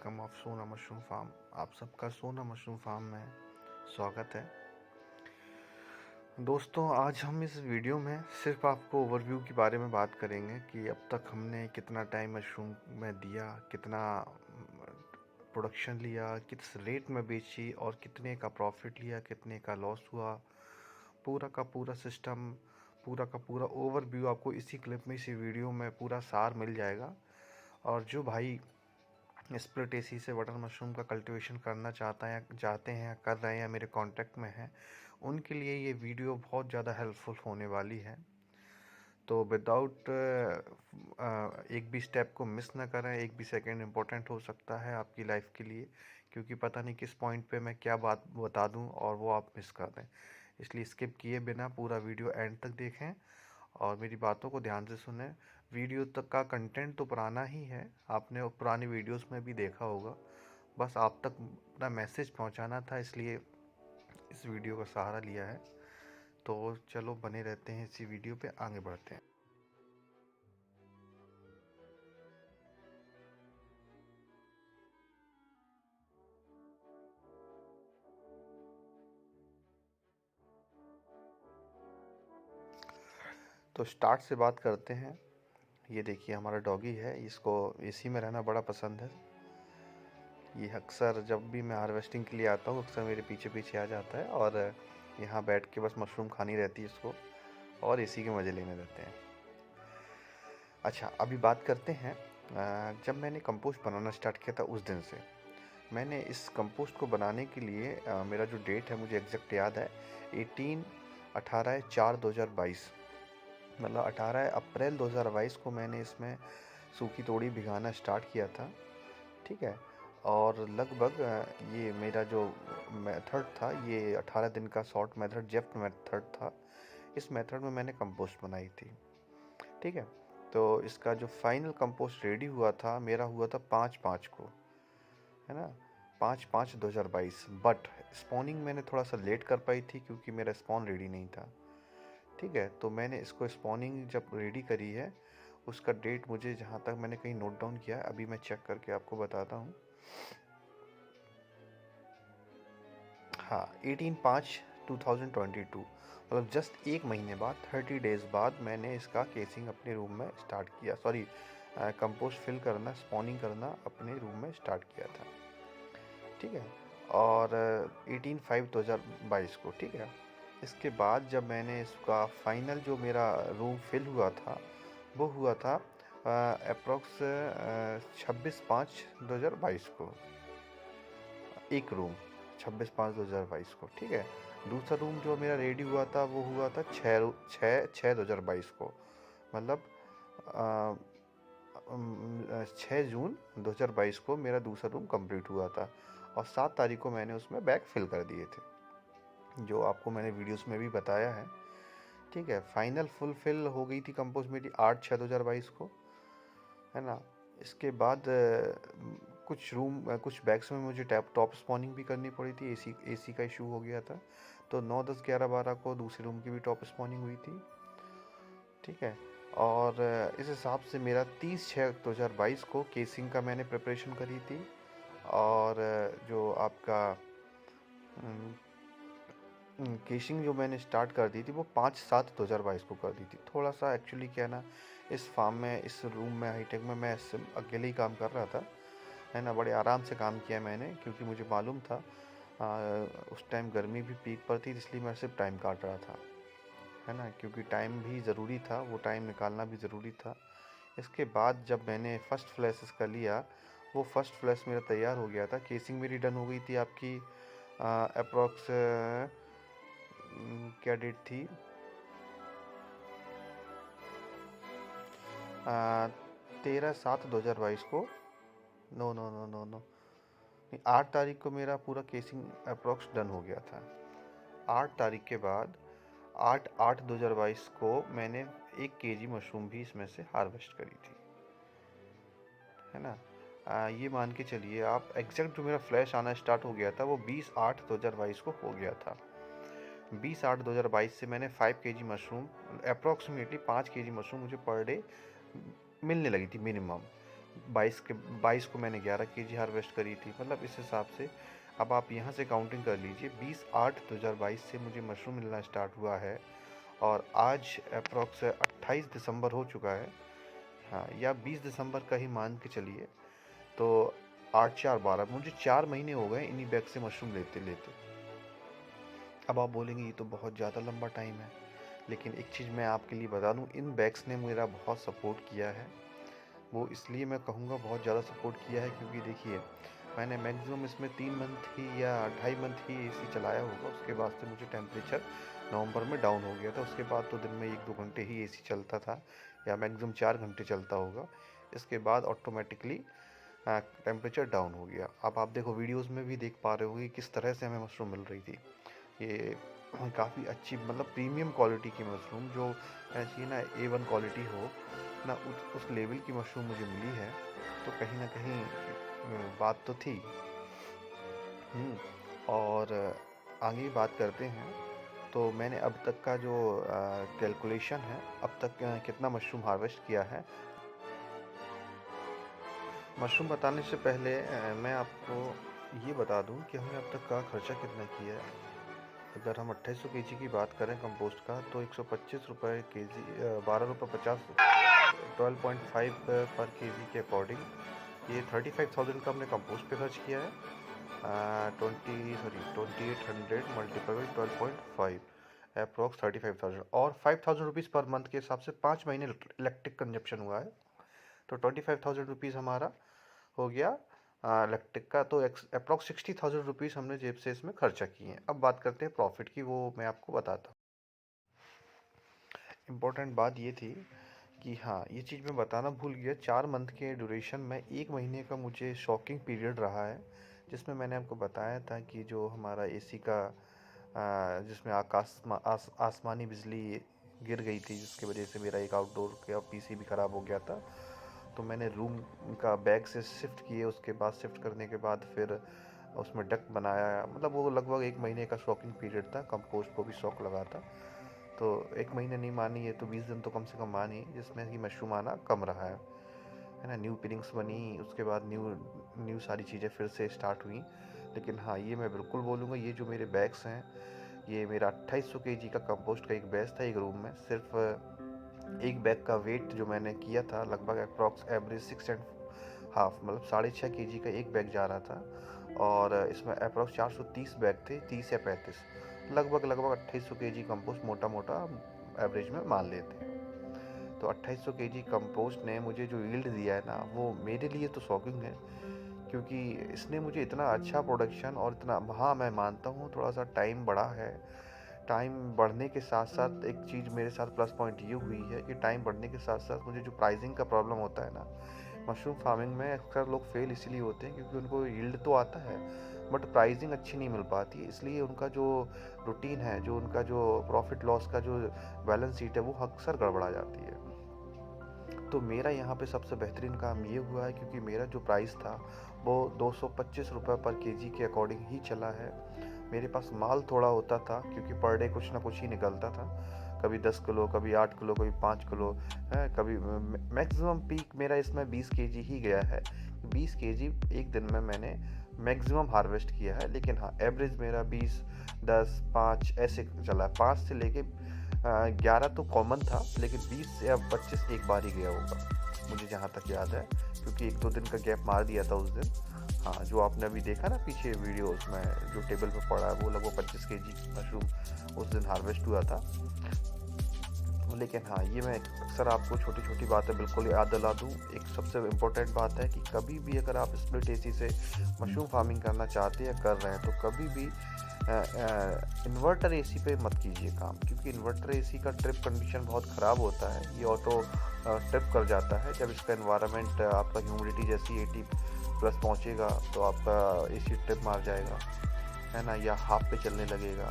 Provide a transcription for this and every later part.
Welcome of सोना mushroom farm. आप सबका सोना मशरूम फार्म में स्वागत है। दोस्तों, आज हम इस वीडियो में सिर्फ आपको ओवरव्यू के बारे में बात करेंगे कि अब तक हमने कितना टाइम मशरूम में दिया, कितना प्रोडक्शन लिया, किस रेट में बेची और कितने का प्रॉफिट लिया, कितने का लॉस हुआ। पूरा का पूरा सिस्टम, पूरा का पूरा ओवरव्यू आपको इसी क्लिप में, इसी वीडियो में पूरा सार मिल जाएगा। और जो भाई स्प्लिट एसी से बटर मशरूम का कल्टीवेशन करना चाहते हैं या कर रहे हैं या मेरे कांटेक्ट में हैं, उनके लिए ये वीडियो बहुत ज़्यादा हेल्पफुल होने वाली है। तो विदाउट एक भी स्टेप को मिस ना करें। एक भी सेकंड इम्पोर्टेंट हो सकता है आपकी लाइफ के लिए, क्योंकि पता नहीं किस पॉइंट पे मैं क्या बात बता दूं और वो आप मिस कर दें। इसलिए स्किप किए बिना पूरा वीडियो एंड तक देखें और मेरी बातों को ध्यान से सुने। वीडियो तक का कंटेंट तो पुराना ही है, आपने पुरानी वीडियोस में भी देखा होगा। बस आप तक अपना मैसेज पहुंचाना था, इसलिए इस वीडियो का सहारा लिया है। तो चलो बने रहते हैं इसी वीडियो पे, आगे बढ़ते हैं। तो स्टार्ट से बात करते हैं। ये देखिए हमारा डॉगी है, इसको एसी में रहना बड़ा पसंद है। ये अक्सर जब भी मैं हार्वेस्टिंग के लिए आता हूँ, अक्सर मेरे पीछे पीछे आ जाता है और यहाँ बैठ के बस मशरूम खानी रहती है इसको, और एसी के मज़े लेने रहते हैं। अच्छा, अभी बात करते हैं जब मैंने कंपोस्ट बनाना स्टार्ट किया था उस दिन से। मैंने इस कंपोस्ट को बनाने के लिए मेरा जो डेट है मुझे एग्जैक्ट याद है, 18/4/2022, मतलब 18 अप्रैल 2022 को मैंने इसमें सूखी तोड़ी भिगाना स्टार्ट किया था। ठीक है। और लगभग ये मेरा जो मेथड था, ये 18 दिन का शॉर्ट मेथड, जेफ्ट मेथड था। इस मेथड में मैंने कंपोस्ट बनाई थी। ठीक है। तो इसका जो फाइनल कंपोस्ट रेडी हुआ था मेरा, हुआ था 5/5 को, है ना, 5/5/2022। बट स्पॉनिंग मैंने थोड़ा सा लेट कर पाई थी क्योंकि मेरा स्पॉन रेडी नहीं था। ठीक है। तो मैंने इसको स्पॉनिंग जब रेडी करी है, उसका डेट मुझे जहाँ तक मैंने कहीं नोट डाउन किया है, अभी मैं चेक करके आपको बताता हूँ। हाँ, 18/5/2022, मतलब जस्ट एक महीने बाद, 30 डेज़ बाद मैंने इसका केसिंग अपने रूम में स्टार्ट किया, सॉरी कंपोस्ट फिल करना, स्पॉनिंग करना अपने रूम में स्टार्ट किया था। ठीक है। और 18/5/2022 को, ठीक है। इसके बाद जब मैंने इसका फाइनल जो मेरा रूम फिल हुआ था, वो हुआ था अप्रोक्स 26/5/2022 को, एक रूम 26/5/2022 को। ठीक है। दूसरा रूम जो मेरा रेडी हुआ था वो हुआ था 6/6/2022 को, मतलब 6 जून 2022 को मेरा दूसरा रूम कंप्लीट हुआ था। और 7 तारीख को मैंने उसमें बैग फिल कर दिए थे, जो आपको मैंने वीडियोस में भी बताया है। ठीक है। फाइनल फुलफिल हो गई थी कंपोस्ट मेरी 8/6/2022 को, है ना। इसके बाद कुछ बैग्स में मुझे टॉप स्पॉनिंग भी करनी पड़ी थी, एसी का इशू हो गया था। तो 9/10/11/12 को दूसरे रूम की भी टॉप स्पॉनिंग हुई थी। ठीक है। और इस हिसाब से मेरा 30/6/2022 को केसिंग का मैंने प्रिपरेशन करी थी। और जो आपका केसिंग जो मैंने स्टार्ट कर दी थी वो 5/7/2022 को कर दी थी। थोड़ा सा एक्चुअली क्या ना, इस फार्म में, इस रूम में, हाईटेक में मैं अकेले ही काम कर रहा था, है ना। बड़े आराम से काम किया मैंने, क्योंकि मुझे मालूम था उस टाइम गर्मी भी पीक पर थी, इसलिए मैं सिर्फ टाइम काट रहा था, है ना, क्योंकि टाइम भी ज़रूरी था, वो टाइम निकालना भी ज़रूरी था। इसके बाद जब मैंने फ़र्स्ट फ्लैश इसका लिया, वो फर्स्ट फ्लैश मेरा तैयार हो गया था। केसिंग मेरी डन हो गई थी आपकी अप्रोक्स क्या डेट थी, 13/7/2022 को। No no no no no, नहीं, 8 तारीख को मेरा पूरा केसिंग अप्रोक्स डन हो गया था। 8 तारीख के बाद 8/8/2022 को मैंने 1 kg मशरूम भी इसमें से हार्वेस्ट करी थी, है ना। ये मान के चलिए आप, एग्जैक्ट जो मेरा फ्लैश आना स्टार्ट हो गया था वो 20/8/2022 को हो गया था। 20/8/2022 से मैंने 5 kg mushroom, approximately 5 kg mushroom मुझे पर डे मिलने लगी थी मिनिमम। 22 को मैंने 11 केजी हार्वेस्ट करी थी। मतलब इस हिसाब से अब आप यहाँ से काउंटिंग कर लीजिए, 20/8/2022 से मुझे मशरूम मिलना स्टार्ट हुआ है और आज अप्रॉक्स 28 दिसंबर हो चुका है। हाँ, या 20 दिसंबर का ही मान के चलिए। तो 8 4 12 मुझे 4 महीने हो गए इन्हीं बैग से मशरूम लेते लेते। अब आप बोलेंगे ये तो बहुत ज़्यादा लंबा टाइम है, लेकिन एक चीज़ मैं आपके लिए बता दूं, इन बैग्स ने मेरा बहुत सपोर्ट किया है। वो इसलिए मैं कहूँगा बहुत ज़्यादा सपोर्ट किया है क्योंकि देखिए, मैंने मैक्सिमम इसमें 3 मंथ ही या 2.5 मंथ ही एसी चलाया होगा। उसके बाद से मुझे टेम्परेचर नवंबर में डाउन हो गया था। उसके बाद तो दिन में 1 2 घंटे ही एसी चलता था या मैक्सिमम 4 घंटे चलता होगा। इसके बाद ऑटोमेटिकली टेम्परेचर डाउन हो गया। अब आप देखो, वीडियोस में भी देख पा रहे होगे किस तरह से हमें मशरूम मिल रही थी। ये काफ़ी अच्छी, मतलब प्रीमियम क्वालिटी की मशरूम, जो ऐसी ना A1 क्वालिटी हो ना, उस लेवल की मशरूम मुझे मिली है। तो कहीं ना कहीं बात तो थी। और आगे बात करते हैं। तो मैंने अब तक का जो कैलकुलेशन है, अब तक कितना मशरूम हार्वेस्ट किया है। मशरूम बताने से पहले मैं आपको ये बता दूं कि हमने अब तक का खर्चा कितना किया है। अगर हम 2800 केजी की बात करें कंपोस्ट का, तो 125 रुपये के जी, 12 रुपये 50, 12.5 पर केजी के अकॉर्डिंग ये 35,000 का हमने कंपोस्ट पे खर्च किया है। 2800 मल्टीप्लाई बाई 12.5 अप्रॉक्स 35,000, और 5,000 रुपीज़ पर मंथ के हिसाब से 5 महीने इलेक्ट्रिक कंजप्शन हुआ है। तो 25,000 रुपीज़ हमारा हो गया इलेक्ट्रिक का। तो अप्रॉक्स 60,000 रुपीज़ हमने जेब से इसमें खर्चा किए हैं। अब बात करते हैं प्रॉफिट की, वो मैं आपको बताता हूँ। इम्पोर्टेंट बात ये थी कि हाँ, ये चीज़ मैं बताना भूल गया, 4 मंथ के ड्यूरेशन में 1 महीने का मुझे शॉकिंग पीरियड रहा है, जिसमें मैंने आपको बताया था कि जो हमारा एसी का जिसमें आसमानी बिजली गिर गई थी, जिसकी वजह से मेरा एक आउटडोर का पीसी भी ख़राब हो गया था। तो मैंने रूम का बैग से शिफ्ट किए, उसके बाद शिफ्ट करने के बाद फिर उसमें डक बनाया। मतलब वो लगभग 1 महीने का शॉकिंग पीरियड था। कंपोस्ट को भी शॉक लगा था। तो 1 महीने नहीं मानिए तो 20 दिन तो कम से कम मानिए, जिसमें कि मशरूम आना कम रहा है ना। न्यू पिनिंग्स बनी, उसके बाद न्यू न्यू सारी चीज़ें फिर से स्टार्ट हुई। लेकिन हाँ, ये मैं बिल्कुल बोलूँगा, ये जो मेरे बैग्स हैं, ये मेरा 2800 केजी का कंपोस्ट का एक बैग था एक रूम में। सिर्फ एक बैग का वेट जो मैंने किया था, लगभग अप्रॉक्स एवरेज 6.5, मतलब 6.5 केजी का एक बैग जा रहा था। और इसमें अप्रॉक्स 430 बैग थे, 30 या 35, लगभग 2800 केजी कंपोस्ट मोटा मोटा एवरेज में मान लेते हैं। तो 2800 केजी कंपोस्ट ने मुझे जो यील्ड दिया है ना, वो मेरे लिए तो शॉकिंग है, क्योंकि इसने मुझे इतना अच्छा प्रोडक्शन और इतना, हाँ मैं मानता हूँ थोड़ा सा टाइम बढ़ा है। टाइम बढ़ने के साथ साथ एक चीज़ मेरे साथ प्लस पॉइंट ये हुई है कि टाइम बढ़ने के साथ साथ मुझे जो प्राइसिंग का प्रॉब्लम होता है ना, मशरूम फार्मिंग में अक्सर लोग फेल इसीलिए होते हैं क्योंकि उनको यील्ड तो आता है बट प्राइसिंग अच्छी नहीं मिल पाती है। इसलिए उनका जो रूटीन है, जो उनका जो प्रॉफिट लॉस का जो बैलेंस शीट है, वो अक्सर गड़बड़ा जाती है। तो मेरा यहाँ पे सबसे बेहतरीन काम ये हुआ है, क्योंकि मेरा जो प्राइस था वो 225 रुपये पर केजी के अकॉर्डिंग ही चला है। मेरे पास माल थोड़ा होता था क्योंकि पर डे कुछ ना कुछ ही निकलता था, कभी 10 किलो, कभी 8 किलो, कभी 5 किलो है, कभी मैक्सिमम पीक मेरा इसमें 20 केजी ही गया है। 20 केजी एक दिन में मैंने मैक्सिमम हार्वेस्ट किया है। लेकिन हाँ, एवरेज मेरा 20, 10, 5 ऐसे चला है। 5 से लेके 11 तो कॉमन था, लेकिन 20 या 25 एक बार ही गया होगा मुझे जहाँ तक याद है, क्योंकि 1 2 दिन का गैप मार दिया था उस दिन। हाँ, जो आपने अभी देखा ना पीछे वीडियो, उसमें जो टेबल पे पड़ा है, वो लगभग 25 केजी मशरूम उस दिन हार्वेस्ट हुआ था। लेकिन हाँ, ये मैं अक्सर आपको छोटी छोटी बातें बिल्कुल याद दिला दूँ। एक सबसे इम्पोर्टेंट बात है कि कभी भी अगर आप स्प्लिट एसी से मशरूम फार्मिंग करना चाहते हैं या कर रहे हैं, तो कभी भी इन्वर्टर एसी पे मत कीजिए काम, क्योंकि इन्वर्टर एसी का ट्रिप कंडीशन बहुत ख़राब होता है। ये ऑटो ट्रिप कर जाता है। जब इसका एनवायरनमेंट, आपका ह्यूमिडिटी जैसी 80 प्लस पहुँचेगा तो आपका एसी ट्रिप मार जाएगा, है ना, या हाफ पे चलने लगेगा।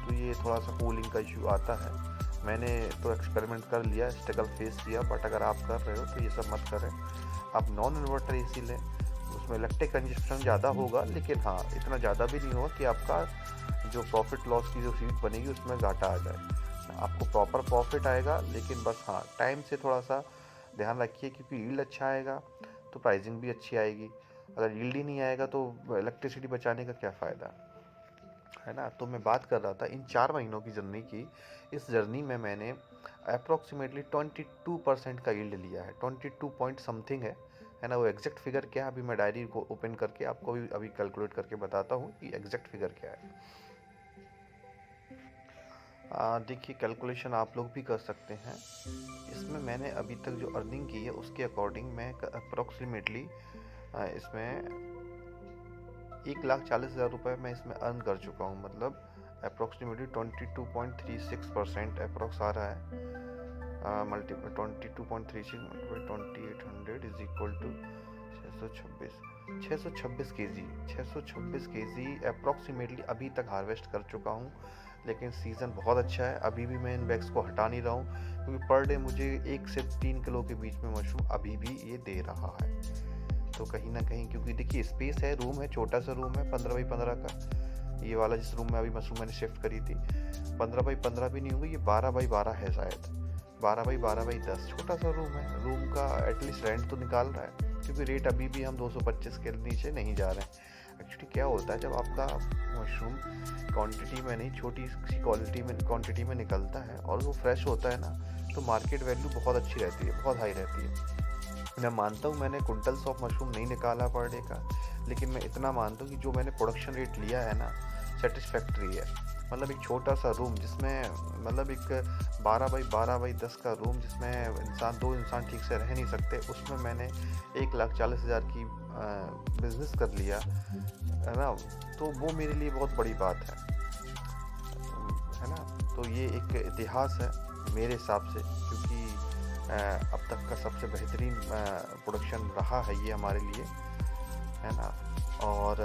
तो ये थोड़ा सा कूलिंग का इशू आता है। मैंने तो एक्सपेरिमेंट कर लिया, स्ट्रगल फेस किया, बट अगर आप कर रहे हो तो ये सब मत करें। आप नॉन इन्वर्टर एसी लें, उसमें इलेक्ट्रिक कंजप्शन ज़्यादा होगा, लेकिन हाँ, इतना ज़्यादा भी नहीं होगा कि आपका जो प्रॉफिट लॉस की जो शीट बनेगी उसमें घाटा आ जाए। आपको प्रॉपर प्रॉफिट आएगा, लेकिन बस हाँ, टाइम से थोड़ा सा ध्यान रखिए, क्योंकि यील्ड अच्छा आएगा तो प्राइसिंग भी अच्छी आएगी। अगर यील्ड ही नहीं आएगा तो इलेक्ट्रिसिटी बचाने का क्या फ़ायदा, है ना। तो मैं बात कर रहा था इन 4 महीनों की जर्नी की। इस जर्नी में मैंने अप्रॉक्सीमेटली 22% का यील्ड लिया है। 22 पॉइंट समथिंग है ना। वो एग्जैक्ट फिगर क्या है अभी मैं डायरी को ओपन करके आपको भी अभी कैलकुलेट करके बताता हूँ कि एग्जैक्ट फिगर क्या है। देखिए, कैलकुलेशन आप लोग भी कर सकते हैं। इसमें मैंने अभी तक जो अर्निंग की है उसके अकॉर्डिंग मैं अप्रॉक्सीमेटली इसमें 1,40,000 रुपये मैं इसमें अर्न कर चुका हूँ। मतलब अप्रॉक्सीमेटली 22.36% अप्रॉक्स आ रहा है। Multi 22.36 multiply 2800 is equal to 626 KG. 626 KG approximately अभी तक हार्वेस्ट कर चुका हूँ। लेकिन सीज़न बहुत अच्छा है, अभी भी मैं इन बैग्स को हटा नहीं रहा हूँ, क्योंकि पर डे मुझे 1 से 3 किलो के बीच में मशरूम अभी भी ये दे रहा है। तो कहीं ना कहीं, क्योंकि देखिए स्पेस है, रूम है, छोटा सा रूम है 15x15 का। ये वाला जिस रूम में अभी मशरूम मैंने शिफ्ट करी थी 15x15 भी नहीं होंगे, ये 12x12 है शायद, 12x12x10, छोटा सा रूम है। रूम का एटलीस्ट रेंट तो निकाल रहा है, क्योंकि रेट अभी भी हम 225 के नीचे नहीं जा रहे हैं। एक्चुअली क्या होता है, जब आपका मशरूम क्वांटिटी में नहीं, छोटी सी क्वांटिटी में निकलता है और वो फ्रेश होता है ना, तो मार्केट वैल्यू बहुत अच्छी रहती है, बहुत हाई रहती है। मैं मानता हूँ मैंने कुंटल्स ऑफ मशरूम नहीं निकाला पर डे का, लेकिन मैं इतना मानता हूँ कि जो मैंने प्रोडक्शन रेट लिया है ना, सेटिस्फैक्ट्री है। मतलब एक छोटा सा रूम जिसमें, मतलब एक 12x12x10 का रूम जिसमें दो इंसान ठीक से रह नहीं सकते, उसमें मैंने 1,40,000 की बिजनेस कर लिया, है ना। तो वो मेरे लिए बहुत बड़ी बात है ना। तो ये एक इतिहास है मेरे हिसाब से, क्योंकि अब तक का सबसे बेहतरीन प्रोडक्शन रहा है ये हमारे लिए, है ना। और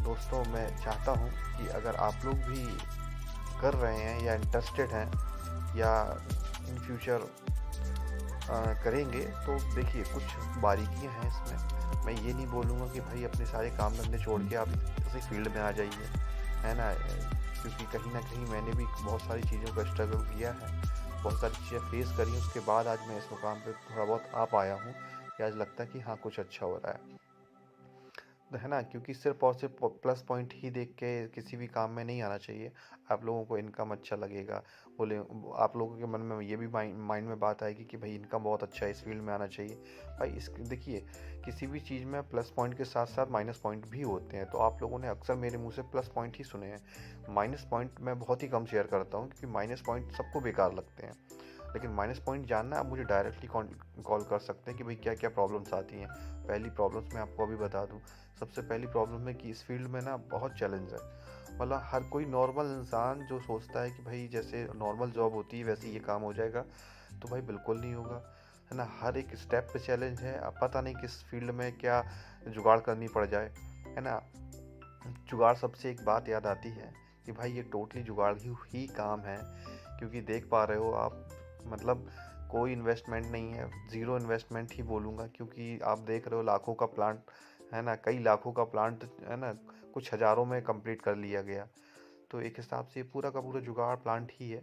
दोस्तों, मैं चाहता हूँ कि अगर आप लोग भी कर रहे हैं या इंटरेस्टेड हैं या इन फ्यूचर करेंगे, तो देखिए कुछ बारीकियां हैं इसमें। मैं ये नहीं बोलूँगा कि भाई अपने सारे काम धंधे छोड़ के आप किसी फील्ड में आ जाइए, है ना। क्योंकि कहीं ना कहीं मैंने भी बहुत सारी चीज़ों का स्ट्रगल किया है, बहुत सारी चीज़ें फेस करी, उसके बाद आज मैं इस मुकाम पे थोड़ा बहुत आ पाया हूँ कि आज लगता है कि हाँ कुछ अच्छा हो रहा है, है ना। क्योंकि सिर्फ और सिर्फ प्लस पॉइंट ही देख के किसी भी काम में नहीं आना चाहिए। आप लोगों को इनकम अच्छा लगेगा, बोले आप लोगों के मन में ये भी माइंड में बात आएगी कि भाई इनकम बहुत अच्छा है, इस फील्ड में आना चाहिए। भाई इस देखिए, किसी भी चीज़ में प्लस पॉइंट के साथ साथ माइनस पॉइंट भी होते हैं। तो आप लोगों ने अक्सर मेरे मुंह से प्लस पॉइंट ही सुने हैं, माइनस पॉइंट मैं बहुत ही कम शेयर करता हूँ, क्योंकि माइनस पॉइंट सबको बेकार लगते हैं। लेकिन माइनस पॉइंट जानना, आप मुझे डायरेक्टली कॉल कर सकते हैं कि भाई क्या क्या प्रॉब्लम्स आती हैं। पहली प्रॉब्लम्स मैं आपको अभी बता दूं। सबसे पहली प्रॉब्लम है कि इस फील्ड में ना बहुत चैलेंज है। मतलब हर कोई नॉर्मल इंसान जो सोचता है कि भाई जैसे नॉर्मल जॉब होती है वैसे ये काम हो जाएगा, तो भाई बिल्कुल नहीं होगा, है ना। हर एक स्टेप पे चैलेंज है। अब पता नहीं किस फील्ड में क्या जुगाड़ करनी पड़ जाए, है ना। जुगाड़ सबसे एक बात याद आती है कि भाई ये टोटली जुगाड़ ही काम है, क्योंकि देख पा रहे हो आप, मतलब कोई इन्वेस्टमेंट नहीं है, ज़ीरो इन्वेस्टमेंट ही बोलूँगा। क्योंकि आप देख रहे हो लाखों का प्लांट, है ना, कई लाखों का प्लांट, है ना, कुछ हज़ारों में कंप्लीट कर लिया गया। तो एक हिसाब से पूरा का पूरा जुगाड़ प्लांट ही है।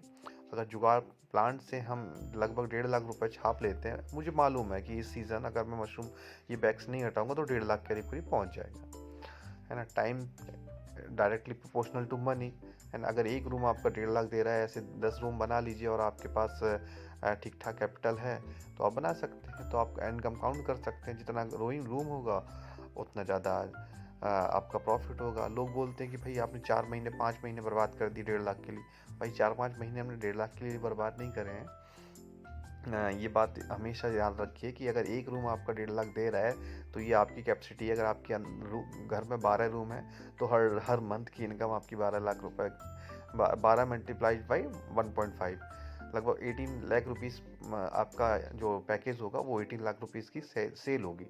अगर जुगाड़ प्लांट से हम लगभग 1.5 लाख रुपए छाप लेते हैं, मुझे मालूम है कि इस सीज़न अगर मैं मशरूम ये बैग्स नहीं हटाऊंगा तो 1.5 लाख के करीब करीब पहुँच जाएगा, है ना। Time directly proportional to money, and अगर एक रूम आपका 1.5 लाख दे रहा है, ऐसे 10 रूम बना लीजिए और आपके पास ठीक ठाक कैपिटल है तो आप बना सकते हैं। तो आप इनकम काउंट कर सकते हैं, जितना ग्रोइंग रूम होगा उतना ज़्यादा आपका प्रॉफिट होगा। लोग बोलते हैं कि भाई आपने 4 महीने 5 महीने बर्बाद कर दिए 1.5 लाख के लिए। भाई 4-5 महीने हमने 1.5 लाख के लिए बर्बाद नहीं करे हैं। ये बात हमेशा याद रखिए कि अगर एक रूम आपका 1.5 लाख दे रहा है तो ये आपकी कैपेसिटी है। अगर आपके घर में 12 रूम है तो हर मंथ की इनकम आपकी 12 लाख रुपए, 12 मल्टीप्लाइड बाई 1.5, लगभग 18 लाख रुपीज़ आपका जो पैकेज होगा वो 18 लाख रुपीज़ की सेल होगी।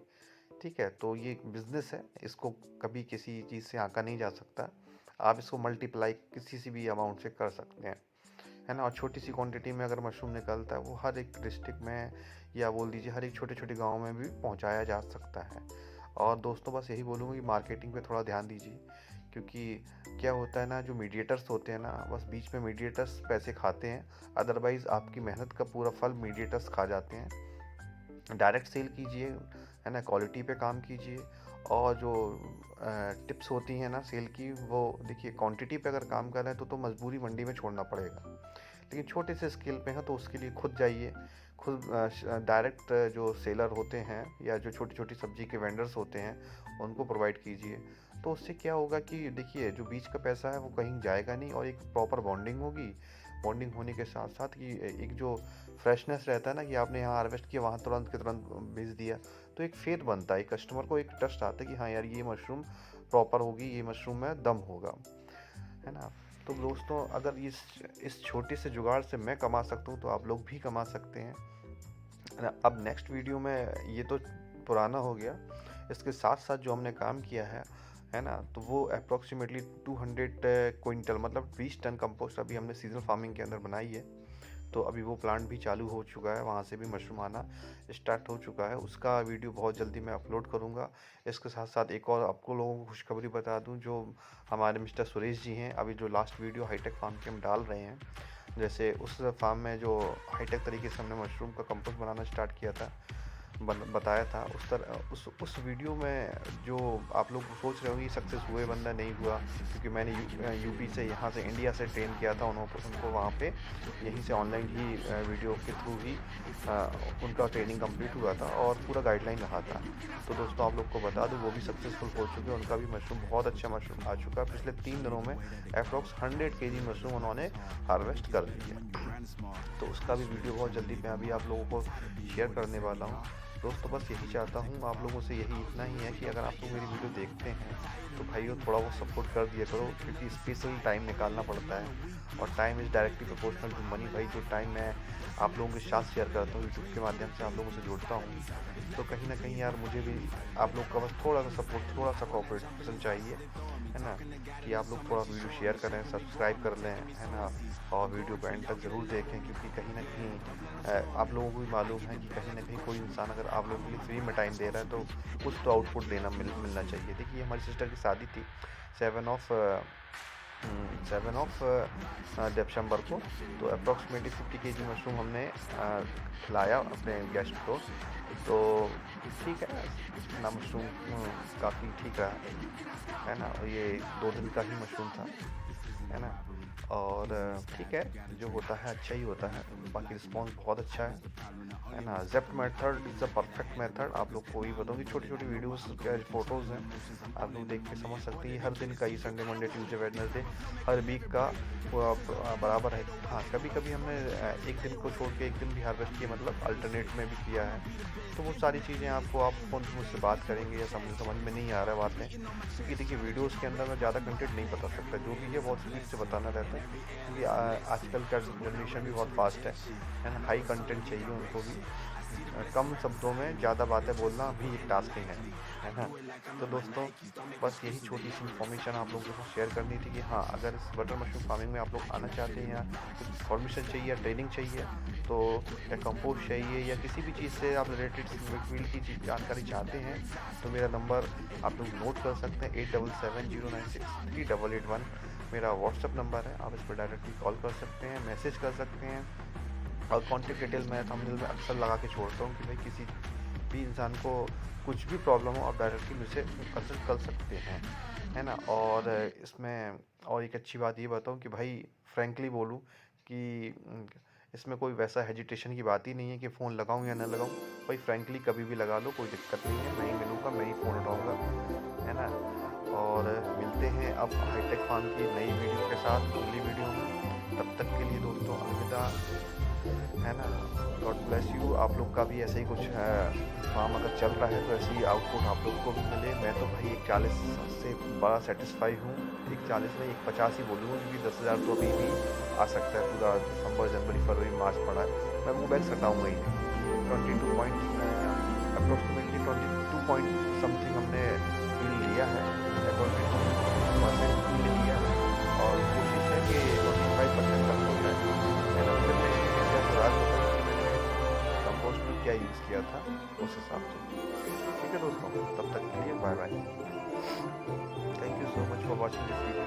ठीक है, तो ये बिजनेस है, इसको कभी किसी चीज़ से आंका नहीं जा सकता। आप इसको मल्टीप्लाई किसी से भी अमाउंट से कर सकते हैं, है ना। और छोटी सी क्वांटिटी में अगर मशरूम निकलता है वो हर एक डिस्ट्रिक्ट में, या बोल दीजिए हर एक छोटे छोटे गाँव में भी पहुंचाया जा सकता है। और दोस्तों बस यही बोलूँगा कि मार्केटिंग पे थोड़ा ध्यान दीजिए, क्योंकि क्या होता है ना, जो मीडिएटर्स होते हैं ना, बस बीच में मीडिएटर्स पैसे खाते हैं, अदरवाइज़ आपकी मेहनत का पूरा फल मीडिएटर्स खा जाते हैं। डायरेक्ट सेल कीजिए, है ना, क्वालिटी पे काम कीजिए। और जो टिप्स होती हैं ना सेल की, वो देखिए क्वांटिटी पे अगर काम कर रहे हैं तो मजबूरी मंडी में छोड़ना पड़ेगा, लेकिन छोटे से स्केल पे हैं तो उसके लिए खुद जाइए, खुद डायरेक्ट जो सेलर होते हैं या जो छोटी छोटी सब्जी के वेंडर्स होते हैं उनको प्रोवाइड कीजिए। तो उससे क्या होगा कि देखिए जो बीच का पैसा है वो कहीं जाएगा नहीं, और एक प्रॉपर बॉन्डिंग होगी। बॉन्डिंग होने के साथ साथ कि एक जो फ्रेशनेस रहता है ना, कि आपने यहाँ हार्वेस्ट किया वहाँ तुरंत के तुरंत भेज दिया, तो एक फेथ बनता है, कस्टमर को एक ट्रस्ट आता है कि हाँ यार ये मशरूम प्रॉपर होगी, ये मशरूम में दम होगा, है ना। तो दोस्तों अगर इस छोटे से जुगाड़ से मैं कमा सकता हूँ तो आप लोग भी कमा सकते हैं, है ना। अब नेक्स्ट वीडियो में, ये तो पुराना हो गया, इसके साथ साथ जो हमने काम किया है ना, तो वो अप्रॉक्सीमेटली 200 क्विंटल मतलब 20 टन कंपोस्ट अभी हमने सीजनल फार्मिंग के अंदर बनाई है। तो अभी वो प्लांट भी चालू हो चुका है, वहाँ से भी मशरूम आना स्टार्ट हो चुका है, उसका वीडियो बहुत जल्दी मैं अपलोड करूँगा। इसके साथ साथ एक और आपको लोगों को खुशखबरी बता दूँ, जो हमारे मिस्टर सुरेश जी हैं, अभी जो लास्ट वीडियो हाईटेक फार्म की हम डाल रहे हैं, जैसे उस फार्म में जो हाईटेक तरीके से हमने मशरूम का कंपोस्ट बनाना स्टार्ट किया था, बताया था, उस वीडियो में जो आप लोग सोच रहे होंगे सक्सेस हुए बंदा नहीं हुआ, क्योंकि मैंने यूपी से, यहाँ से इंडिया से ट्रेन किया था उनको वहाँ पे यहीं से ऑनलाइन ही वीडियो के थ्रू ही उनका ट्रेनिंग कंप्लीट हुआ था और पूरा गाइडलाइन रहा था। तो दोस्तों आप लोग को बता दूँ वो भी सक्सेसफुल हो चुके हैं, उनका भी मशरूम बहुत अच्छा मशरूम आ चुका है। पिछले 3 दिनों में अप्रॉक्स 100 kg मशरूम उन्होंने हार्वेस्ट कर दिया। तो उसका भी वीडियो बहुत जल्दी मैं अभी आप लोगों को शेयर करने वाला हूँ। दोस्तों बस यही चाहता हूँ आप लोगों से, यही इतना ही है कि अगर आप लोग मेरी वीडियो देखते हैं तो भाइयों थोड़ा बहुत सपोर्ट कर दिया करो, क्योंकि स्पेशल टाइम निकालना पड़ता है, और time is directly proportional to money. भाई जो टाइम मैं आप लोगों के साथ शेयर करता हूँ, यूट्यूब के माध्यम से आप लोगों से जुड़ता हूँ, तो कहीं ना कहीं यार मुझे भी आप लोग का बस थोड़ा सा सपोर्ट, थोड़ा सा कोऑपरेशन चाहिए, है ना, कि आप लोग थोड़ा वीडियो शेयर करें, सब्सक्राइब कर लें, है ना, और वीडियो को एंड तक ज़रूर देखें, क्योंकि कहीं ना कहीं आप लोगों को भी मालूम है कि कहीं ना कहीं कोई इंसान अगर आप लोगों के लिए फ्री में टाइम दे रहा है तो कुछ तो आउटपुट मिलना चाहिए। देखिए हमारी सिस्टर की शादी थी 7 ऑफ दिसंबर को, तो अप्रॉक्सीमेटली 50 kg मशरूम हमने खिलाया अपने गेस्ट को। तो ठीक है ना, मशरूम काफ़ी ठीक रहा, है ना, और ये 2 दिन का ही मशरूम था, है ना, और ठीक है, जो होता है अच्छा ही होता है, बाकी रिस्पॉन्स बहुत अच्छा है ना। ज़ेप्ट method is a perfect method. आप लोग को ही बताऊँ कि छोटी छोटी वीडियोस के फ़ोटोज़ हैं, आप लोग देख के समझ सकते हैं, हर दिन का ही, संडे मंडे ट्यूसडे वेडनेसडे हर वीक का बराबर है। हाँ कभी कभी हमने एक दिन को छोड़ के एक दिन भी हार्वेस्ट किया, मतलब अल्टरनेट में भी किया है। तो वो सारी चीज़ें आपको, आप फ़ोन पर मुझसे बात करेंगे या समझ में नहीं आ रहा है बातें, क्योंकि देखिए वीडियोज़ के अंदर मैं ज़्यादा कंटेंट नहीं बता सकता, जो भी है बहुत स्पीड से बताना रहता है, क्योंकि आजकल का जनरेशन भी बहुत फास्ट है ना, हाई कंटेंट चाहिए उनको भी, कम शब्दों में ज़्यादा बातें बोलना भी एक टास्क ही है ना। तो दोस्तों बस यही छोटी सी इन्फॉर्मेशन आप लोगों के साथ शेयर करनी थी कि हाँ अगर इस बटर मशरूम फार्मिंग में आप लोग आना चाहते हैं या कुछ इन्फॉर्मेशन चाहिए या ट्रेनिंग चाहिए, तो या कंपोस्ट चाहिए या किसी भी चीज़ से आप रिलेटेड फील्ड की जानकारी चाहते हैं, तो मेरा नंबर आप लोग नोट कर सकते हैं 8770963881 मेरा व्हाट्सअप नंबर है। आप इस पर डायरेक्टली कॉल कर सकते हैं, मैसेज कर सकते हैं, और कॉन्टेक्ट डिटेल मैं थंबनेल में अक्सर लगा के छोड़ता हूँ कि भाई किसी भी इंसान को कुछ भी प्रॉब्लम हो आप डायरेक्टली मुझसे कंसल्ट कर सकते हैं, है ना। और इसमें और एक अच्छी बात ये बताऊँ कि भाई फ्रैंकली बोलूँ कि इसमें कोई वैसा हेजिटेशन की बात ही नहीं है कि फ़ोन लगाऊं या ना लगाऊं, भाई फ्रैंकली कभी भी लगा लो, कोई दिक्कत नहीं है, मैं ही मिलूँगा, मैं ही फ़ोन उठाऊँगा, है ना। और मिलते हैं अब हाईटेक फार्म की नई वीडियो के साथ अगली वीडियो में, तब तक के लिए दोस्तों अलविदा, है ना। God bless you. आप लोग का भी ऐसे ही कुछ फार्म अगर चल रहा है तो ऐसे ही आउटपुट आप लोग को भी मिले। मैं तो भाई एक 40 से बड़ा सेटिस्फाई हूँ, एक 40 नहीं, एक 50 ही बोलूँगा, क्योंकि 10,000 तो अभी भी आ सकता है, पूरा दिसंबर जनवरी फरवरी मार्च पड़ा है, मैं वो बैग हटाऊँगा ही नहीं। 22 पॉइंट अप्रोक्सीमेटली 22 पॉइंट समथिंग हमने फील लिया है, अप्रोक्सीमेटली फील लिया है, और कोशिश है कि 25% तक हो जाए, है ना। फिर नेक्स्ट वीडियो से आपको रात बताऊँ कि मैंने कंपोस्ट में क्या यूज़ किया था उस हिसाब से। ठीक है दोस्तों, तब तक के लिए bye bye. Thank you so much for watching this video.